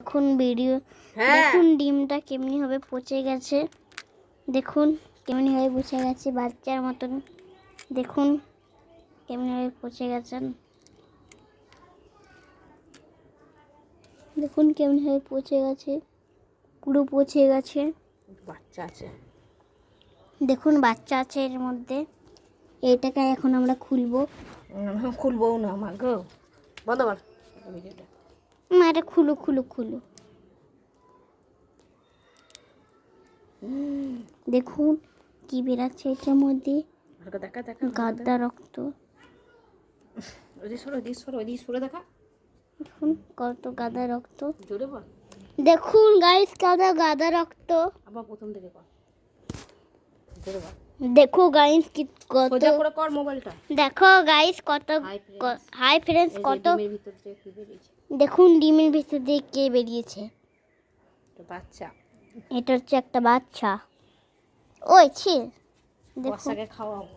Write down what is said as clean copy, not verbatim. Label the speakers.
Speaker 1: দেখুন ভিডিও দেখুন ডিমটা কেমনি হবে পচে গেছে। দেখুন কেমনি ভাবে পচে গেছে বাচ্চার মতন। দেখুন কেমনি ভাবে পচে গেছেন। দেখুন কেমনি ভাবে পচে গেছে, পুরো পচে গেছে।
Speaker 2: বাচ্চা আছে,
Speaker 1: দেখুন বাচ্চা আছে এর মধ্যে। এটাকে এখন আমরা খুলবো।
Speaker 2: খুলবো না মা গো, বন্ধ কর ভিডিওটা।
Speaker 1: মা এটা খুলো খুলো খুলো। দেখুন কি বেরাচ্ছে এটার মধ্যে,
Speaker 2: দেখা দেখা
Speaker 1: গাদা রক্ত।
Speaker 2: ওদিকে সরো, ওদিকে সরো, ওদিকে সরে দেখা।
Speaker 1: দেখুন কত গাদা রক্ত।
Speaker 2: জোরে বল।
Speaker 1: দেখুন গাইস গাদা গাদা রক্ত।
Speaker 2: আবার প্রথম থেকে কর, জোরে বল।
Speaker 1: দেখো গাইস কি কত,
Speaker 2: সোজা করে কর মোবাইলটা।
Speaker 1: দেখো গাইস কত, হাই ফ্রেন্ডস কত।
Speaker 2: ডিমের ভিতর থেকে কি বেরিয়েছে
Speaker 1: দেখুন ডিমের ভিতর দিয়ে কে বেরিয়েছে।
Speaker 2: তো বাচ্চা,
Speaker 1: এটা হচ্ছে একটা বাচ্চা। ওই ছি দেখুন
Speaker 2: বাচ্চাকে খাওয়াবো।